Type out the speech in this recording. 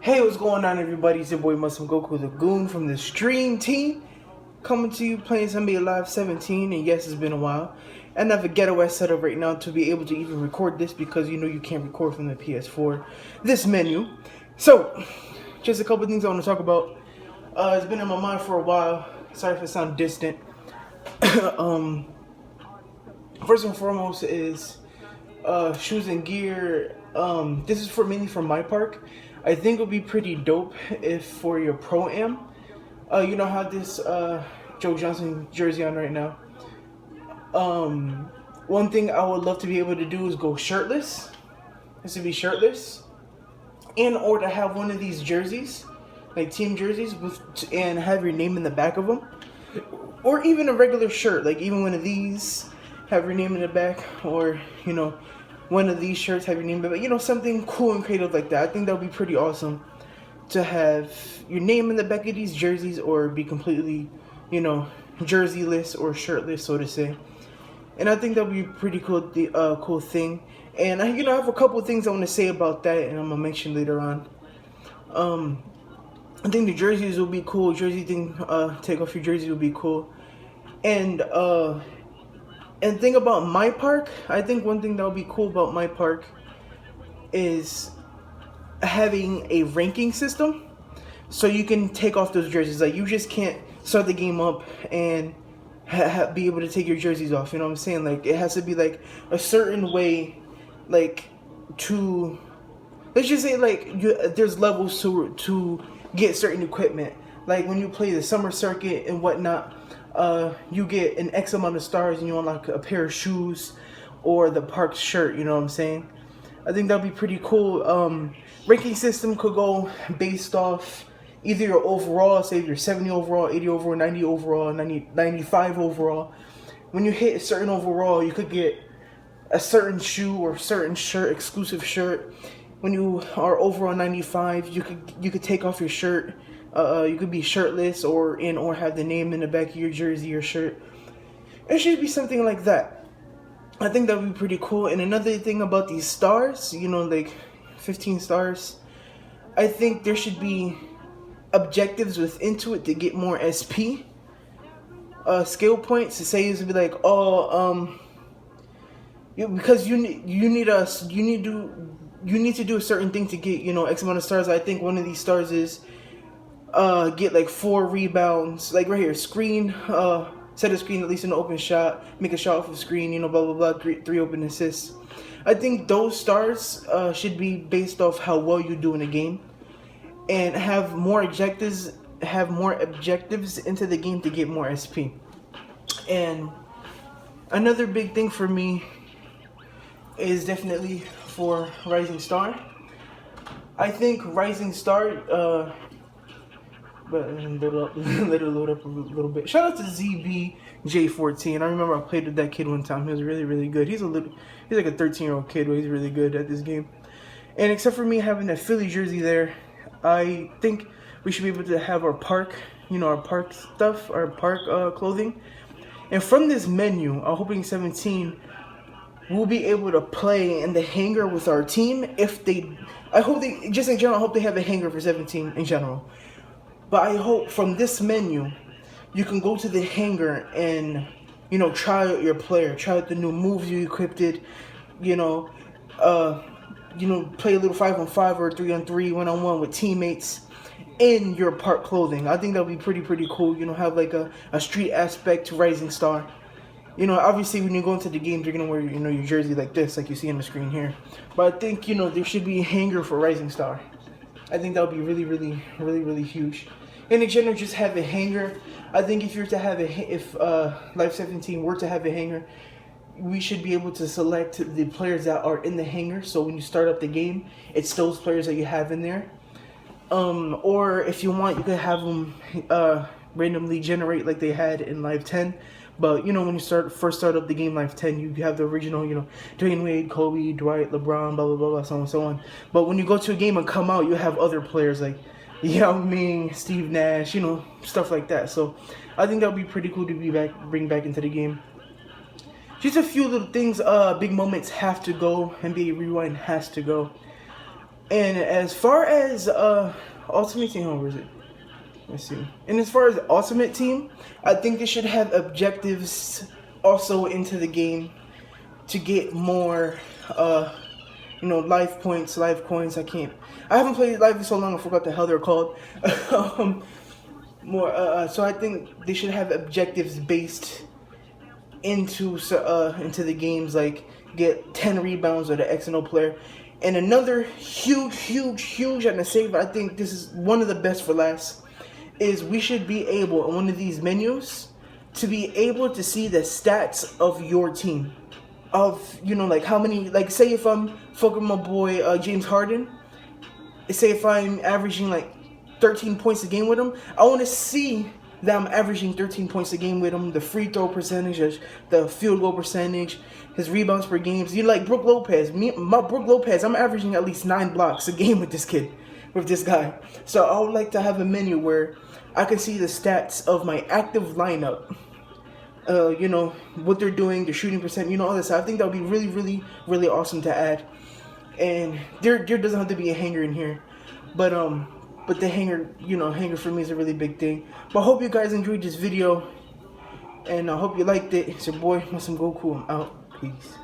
Hey, what's going on, everybody? It's your boy Muslim Goku, the Goon from the Stream Team, coming to you playing some NBA Live 17. And yes, it's been a while. And I have a ghetto ass setup right now to be able to even record this because you know you can't record from the PS4. This menu. So, just a couple things I want to talk about. It's been in my mind for a while. Sorry if I sound distant. First and foremost is shoes and gear. This is mainly for my park. I think it would be pretty dope if for your pro-am, you know how this Joe Johnson jersey on right now. One thing I would love to be able to do is go shirtless. This would be shirtless, or to have one of these jerseys, like team jerseys, and have your name in the back of them, or even a regular shirt, like even one of these, have your name in the back, or you know, one of these shirts have your name in the back. You know, something cool and creative like that. I think that would be pretty awesome to have your name in the back of these jerseys, or be completely, you know, jerseyless or shirtless, so to say. And I think that would be pretty cool, cool thing. And I have a couple of things I want to say about that, and I'm gonna mention later on. I think the jerseys will be cool. Jersey thing, take off your jersey will be cool. And thing about my park, I think one thing that would be cool about my park is having a ranking system, so you can take off those jerseys. Like, you just can't start the game up and be able to take your jerseys off. You know what I'm saying? Like, it has to be like a certain way, like to, let's just say, like, there's levels to get certain equipment. Like when you play the summer circuit and whatnot, you get an X amount of stars and you unlock a pair of shoes or the park shirt. You know what I'm saying? I think that'd be pretty cool. Ranking system could go based off either your overall, say if you're 70 overall, 80 overall, 90 overall, 95 overall. When you hit a certain overall, you could get a certain shoe or certain shirt, exclusive shirt. When you are overall 95, you could take off your shirt. You could be shirtless or have the name in the back of your jersey or shirt. It should be something like that. I think that would be pretty cool. And another thing about these stars, you know, like 15 stars, I think there should be objectives within it to get more SP skill points. To say is to be like, because you need to do a certain thing to get, you know, X amount of stars. I think one of these stars is get like 4 rebounds, like right here, screen, set a screen at least in an open shot, make a shot off of screen, you know, blah blah blah, 3 open assists. I think those stars should be based off how well you do in a game, and have more objectives into the game to get more SP. And another big thing for me is definitely for Rising Star. I think Rising Star, but let it load up a little bit. Shout out to ZBJ14. I remember I played with that kid one time. He was really, really good. He's like a 13-year-old kid, but he's really good at this game. And except for me having that Philly jersey there, I think we should be able to have our park, you know, our park stuff, our park clothing. And from this menu, I'm hoping 17, we'll be able to play in the hangar with our team. I hope they have a hangar for 17 in general. But I hope from this menu, you can go to the hangar and, you know, try out your player, try out the new moves you equipped it, you know, play a little 5-on-5 or 3-on-3, 1-on-1 with teammates in your park clothing. I think that would be pretty cool. You know, have like a street aspect to Rising Star. You know, obviously when you go into the games, you're gonna wear, you know, your jersey like this, like you see on the screen here. But I think, you know, there should be a hangar for Rising Star. I think that would be really huge. And in general, just have a hangar. I think if Life 17 were to have a hangar, we should be able to select the players that are in the hangar. So when you start up the game, it's those players that you have in there. Or if you want, you could have them randomly generate like they had in Live 10. But, you know, when you first start up the game, Life 10, you have the original, you know, Dwayne Wade, Kobe, Dwight, LeBron, blah, blah, blah, blah, so on and so on. But when you go to a game and come out, you have other players like Yao Ming, Steve Nash, you know, stuff like that. So I think that would be pretty cool to bring back into the game. Just a few little things. Big moments have to go. NBA Rewind has to go. And as far as Ultimate Team, where is it? Let's see. And as far as Ultimate Team, I think they should have objectives also into the game to get more, life points, life coins. I haven't played live in so long. I forgot the hell they're called. So I think they should have objectives based into the games, like get 10 rebounds or the X and O player. And another huge and a save, I think this is one of the best for last, is we should be able in one of these menus to be able to see the stats of your team. Of, like how many, like say if I'm fucking my boy James Harden, say if I'm averaging like 13 points a game with him, I want to see that I'm averaging 13 points a game with him, the free throw percentage, the field goal percentage, his rebounds per games. Like Brook Lopez, Brook Lopez, I'm averaging at least 9 blocks a game with this guy. So I would like to have a menu where I can see the stats of my active lineup. What they're doing, the shooting percent, all this. I think that would be really awesome to add. And there doesn't have to be a hanger in here, but the hanger for me is a really big thing. But I hope you guys enjoyed this video, and I hope you liked it. It's your boy, Muslim Goku. I'm out. Peace.